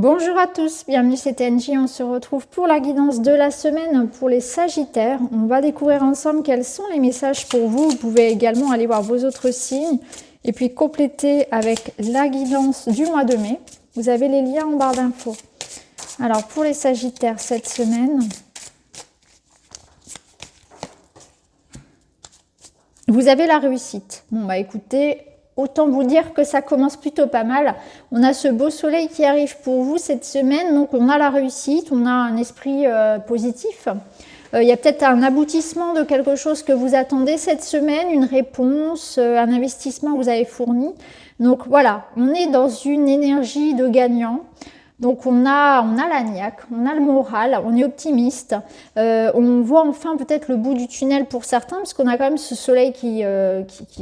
Bonjour à tous, bienvenue chez TNJ, on se retrouve pour la guidance de la semaine pour les Sagittaires. On va découvrir ensemble quels sont les messages pour vous. Vous pouvez également aller voir vos autres signes et puis compléter avec la guidance du mois de mai. Vous avez les liens en barre d'infos. Alors pour les Sagittaires cette semaine, vous avez la réussite. Bon bah écoutez, autant vous dire que ça commence plutôt pas mal. On a ce beau soleil qui arrive pour vous cette semaine, donc on a la réussite, on a un esprit positif. Il y a peut-être un aboutissement de quelque chose que vous attendez cette semaine, une réponse, un investissement que vous avez fourni. Donc voilà, on est dans une énergie de gagnant. Donc on a la niaque, on a le moral, on est optimiste, on voit enfin peut-être le bout du tunnel pour certains, parce qu'on a quand même ce soleil qui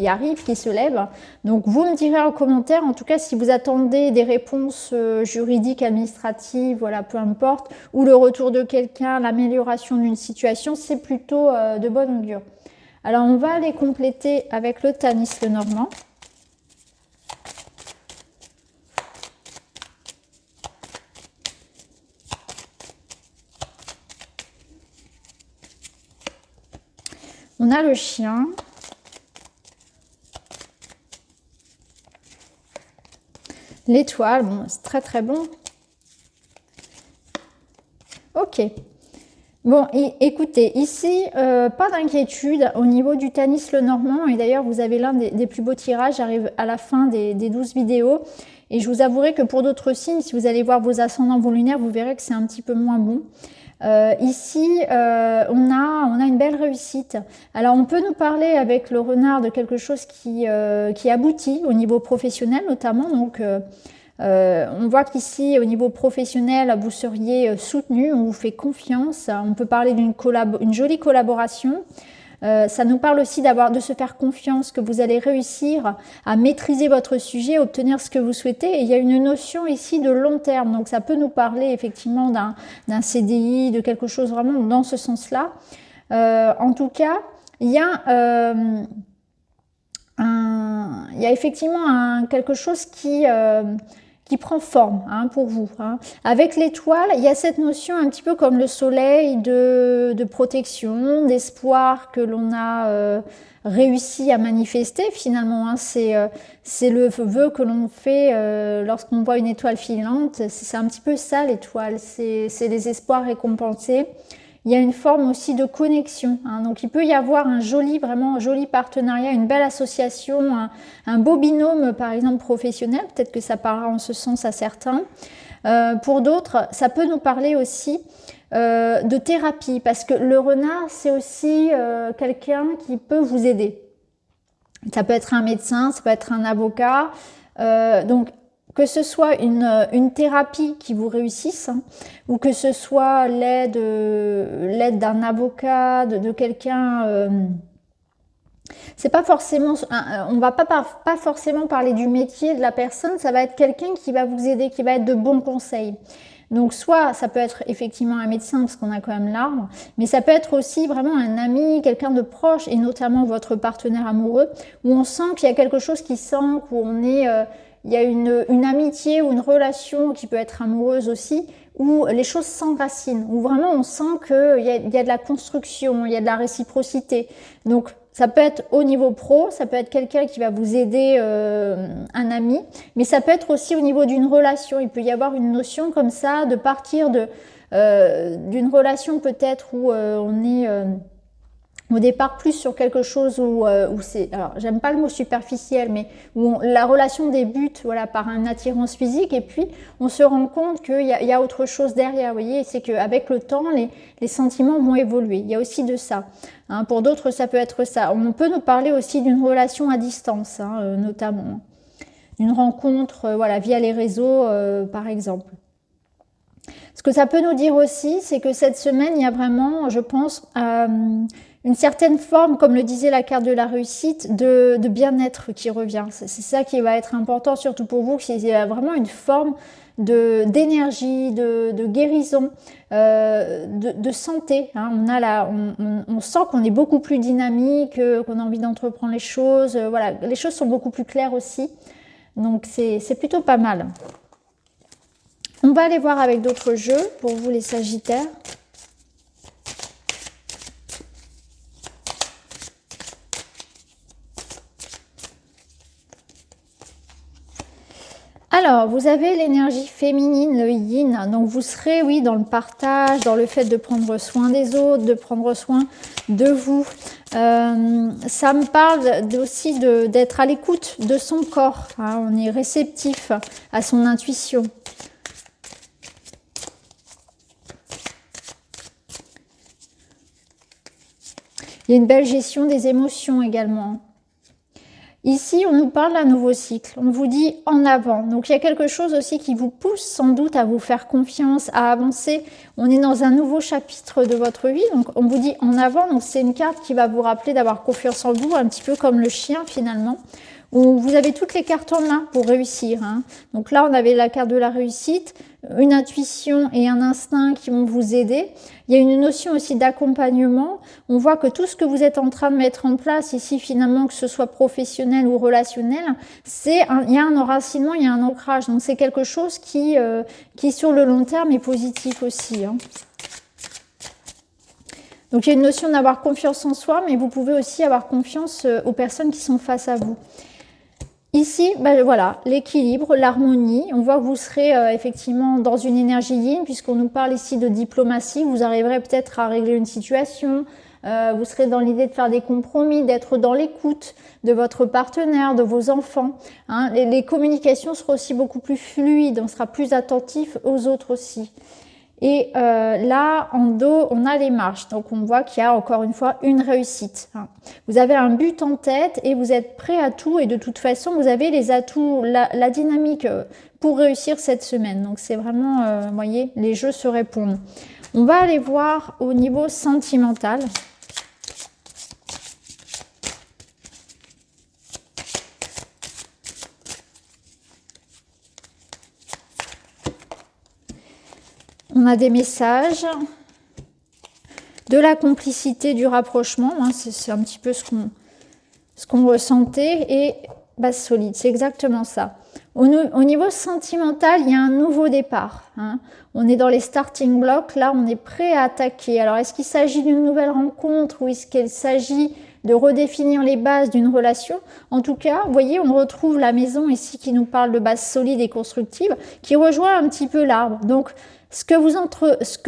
arrive, qui se lève. Donc vous me direz en commentaire, en tout cas si vous attendez des réponses juridiques, administratives, voilà, peu importe, ou le retour de quelqu'un, l'amélioration d'une situation, c'est plutôt de bonne augure. Alors on va aller compléter avec le Tanis Lenormand. On a le chien. L'étoile, bon, c'est très très bon. Ok. Bon, écoutez, ici, pas d'inquiétude au niveau du Tanis Lenormand. Et d'ailleurs, vous avez l'un des plus beaux tirages, j'arrive à la fin des 12 vidéos. Et je vous avouerai que pour d'autres signes, si vous allez voir vos ascendants, vos lunaires, vous verrez que c'est un petit peu moins bon. Ici, on a une belle réussite. Alors, on peut nous parler avec le renard de quelque chose qui aboutit au niveau professionnel notamment. Donc, on voit qu'ici, au niveau professionnel, vous seriez soutenu, on vous fait confiance. On peut parler d'une jolie collaboration. Ça nous parle aussi de se faire confiance, que vous allez réussir à maîtriser votre sujet, obtenir ce que vous souhaitez. Et il y a une notion ici de long terme. Donc ça peut nous parler effectivement d'un CDI, de quelque chose vraiment dans ce sens-là. En tout cas, il y a effectivement quelque chose qui prend forme pour vous. Avec l'étoile, il y a cette notion un petit peu comme le soleil de protection, d'espoir que l'on a réussi à manifester finalement. C'est le vœu que l'on fait lorsqu'on voit une étoile filante. C'est un petit peu ça l'étoile, c'est les espoirs récompensés. Il y a une forme aussi de connexion. Donc, il peut y avoir vraiment un joli partenariat, une belle association, un beau binôme, par exemple, professionnel. Peut-être que ça parlera en ce sens à certains. Pour d'autres, ça peut nous parler aussi de thérapie, parce que le renard, c'est aussi quelqu'un qui peut vous aider. Ça peut être un médecin, ça peut être un avocat. Donc, que ce soit une thérapie qui vous réussisse, ou que ce soit l'aide d'un avocat, de quelqu'un, c'est pas forcément, on va pas forcément parler du métier de la personne, ça va être quelqu'un qui va vous aider, qui va être de bons conseils. Donc soit ça peut être effectivement un médecin parce qu'on a quand même l'arbre, mais ça peut être aussi vraiment un ami, quelqu'un de proche et notamment votre partenaire amoureux où on sent qu'il y a quelque chose qui s'ancre, où il y a une amitié ou une relation qui peut être amoureuse aussi, où les choses s'enracinent, où vraiment on sent qu'il y a de la construction, il y a de la réciprocité. Donc ça peut être au niveau pro, ça peut être quelqu'un qui va vous aider, un ami, mais ça peut être aussi au niveau d'une relation. Il peut y avoir une notion comme ça de partir d'une relation peut-être où on est au départ plus sur quelque chose où c'est, alors j'aime pas le mot superficiel, mais où la relation débute voilà, par une attirance physique et puis on se rend compte qu'il y a autre chose derrière, vous voyez, c'est qu'avec le temps, les sentiments vont évoluer, il y a aussi de ça. Pour d'autres, ça peut être ça. On peut nous parler aussi d'une relation à distance, notamment, une rencontre voilà, via les réseaux, par exemple. Ce que ça peut nous dire aussi, c'est que cette semaine, il y a vraiment, je pense, une certaine forme, comme le disait la carte de la réussite, de bien-être qui revient. C'est ça qui va être important, surtout pour vous, qu'il y a vraiment une forme d'énergie, de guérison, de santé. On sent qu'on est beaucoup plus dynamique, qu'on a envie d'entreprendre les choses. Voilà, les choses sont beaucoup plus claires aussi. Donc c'est plutôt pas mal. On On va aller voir avec d'autres jeux pour vous les Sagittaires. Alors, vous avez l'énergie féminine, le yin, donc vous serez, oui, dans le partage, dans le fait de prendre soin des autres, de prendre soin de vous. Ça me parle aussi d'être à l'écoute de son corps, hein. On est réceptif à son intuition. Il y a une belle gestion des émotions également. Ici, on nous parle d'un nouveau cycle. On vous dit en avant. Donc, il y a quelque chose aussi qui vous pousse sans doute à vous faire confiance, à avancer. On est dans un nouveau chapitre de votre vie. Donc, on vous dit en avant. Donc, c'est une carte qui va vous rappeler d'avoir confiance en vous, un petit peu comme le chien finalement, où vous avez toutes les cartes en main pour réussir, hein. Donc là, on avait la carte de la réussite, une intuition et un instinct qui vont vous aider. Il y a une notion aussi d'accompagnement. On voit que tout ce que vous êtes en train de mettre en place ici, finalement, que ce soit professionnel ou relationnel, il y a un enracinement, il y a un ancrage. Donc, c'est quelque chose qui, sur le long terme, est positif aussi, hein. Donc, il y a une notion d'avoir confiance en soi, mais vous pouvez aussi avoir confiance aux personnes qui sont face à vous. Ici, ben voilà, l'équilibre, l'harmonie. On voit que vous serez effectivement dans une énergie yin, puisqu'on nous parle ici de diplomatie. Vous arriverez peut-être à régler une situation. Vous serez dans l'idée de faire des compromis, d'être dans l'écoute de votre partenaire, de vos enfants, hein. Les communications seront aussi beaucoup plus fluides. On sera plus attentif aux autres aussi. Et là, en dos, on a les marches. Donc, on voit qu'il y a encore une fois une réussite, hein. Vous avez un but en tête et vous êtes prêt à tout. Et de toute façon, vous avez les atouts, la dynamique pour réussir cette semaine. Donc, c'est vraiment, vous voyez, les jeux se répondent. On va aller voir au niveau sentimental. On a des messages, de la complicité, du rapprochement, hein, c'est un petit peu ce qu'on ressentait, et base solide, c'est exactement ça. Au niveau sentimental, il y a un nouveau départ, hein. On est dans les starting blocks, là on est prêt à attaquer. Alors est-ce qu'il s'agit d'une nouvelle rencontre ou est-ce qu'il s'agit de redéfinir les bases d'une relation? En tout cas, vous voyez, on retrouve la maison ici qui nous parle de base solide et constructive, qui rejoint un petit peu l'arbre. Donc, ce que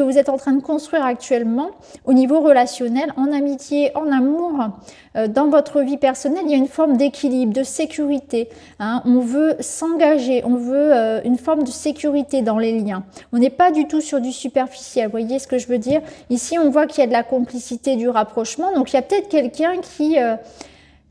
vous êtes en train de construire actuellement au niveau relationnel, en amitié, en amour, dans votre vie personnelle, il y a une forme d'équilibre, de sécurité, hein. On veut s'engager, on veut une forme de sécurité dans les liens. On n'est pas du tout sur du superficiel, vous voyez ce que je veux dire? Ici, on voit qu'il y a de la complicité, du rapprochement, donc il y a peut-être quelqu'un qui...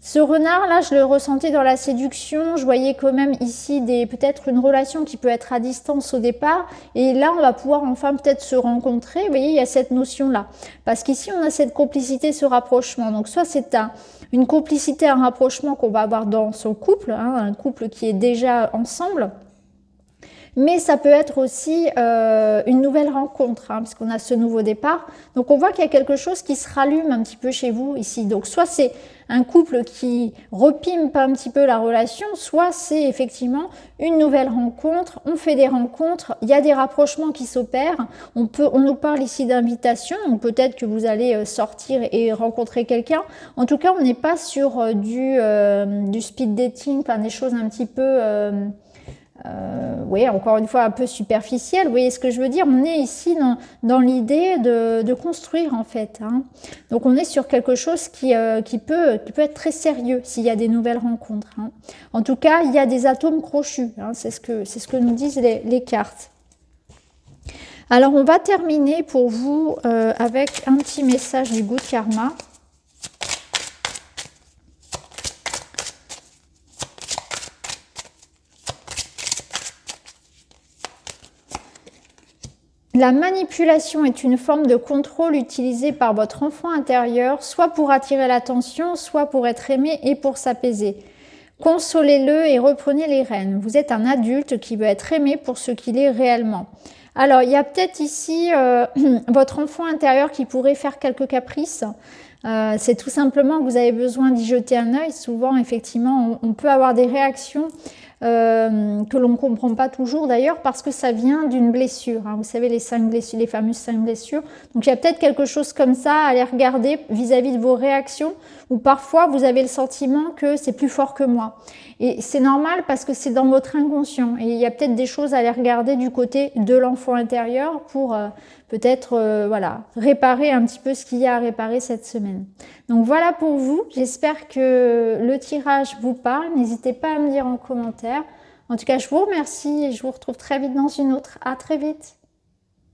Ce renard, là, je le ressentais dans la séduction. Je voyais quand même ici peut-être une relation qui peut être à distance au départ. Et là, on va pouvoir enfin peut-être se rencontrer. Vous voyez, il y a cette notion-là. Parce qu'ici, on a cette complicité, ce rapprochement. Donc, soit c'est une complicité, un rapprochement qu'on va avoir dans son couple, hein, un couple qui est déjà ensemble. Mais ça peut être aussi une nouvelle rencontre, hein, parce qu'on a ce nouveau départ. Donc, on voit qu'il y a quelque chose qui se rallume un petit peu chez vous ici. Donc, soit c'est un couple qui repimpe un petit peu la relation, soit c'est effectivement une nouvelle rencontre. On fait des rencontres, il y a des rapprochements qui s'opèrent. On nous parle ici d'invitation, donc peut-être que vous allez sortir et rencontrer quelqu'un. En tout cas, on n'est pas sur du speed dating, enfin des choses un petit peu... oui, encore une fois un peu superficielle, vous voyez ce que je veux dire? On est ici dans l'idée de construire en fait, hein. Donc on est sur quelque chose qui peut être très sérieux s'il y a des nouvelles rencontres, hein. En tout cas, il y a des atomes crochus, hein, c'est ce que nous disent les cartes. Alors on va terminer pour vous avec un petit message du Good Karma. La manipulation est une forme de contrôle utilisée par votre enfant intérieur, soit pour attirer l'attention, soit pour être aimé et pour s'apaiser. Consolez-le et reprenez les rênes. Vous êtes un adulte qui veut être aimé pour ce qu'il est réellement. Alors, il y a peut-être ici votre enfant intérieur qui pourrait faire quelques caprices. C'est tout simplement que vous avez besoin d'y jeter un œil. Souvent, effectivement, on peut avoir des réactions que l'on ne comprend pas toujours d'ailleurs parce que ça vient d'une blessure. Hein. Vous savez, les 5 blessures, les fameuses 5 blessures. Donc il y a peut-être quelque chose comme ça à aller regarder vis-à-vis de vos réactions, où parfois vous avez le sentiment que c'est plus fort que moi. Et c'est normal parce que c'est dans votre inconscient. Et il y a peut-être des choses à aller regarder du côté de l'enfant intérieur pour peut-être voilà, réparer un petit peu ce qu'il y a à réparer cette semaine. Donc voilà pour vous. J'espère que le tirage vous parle. N'hésitez pas à me dire en commentaire. En tout cas, je vous remercie et je vous retrouve très vite dans une autre. À très vite.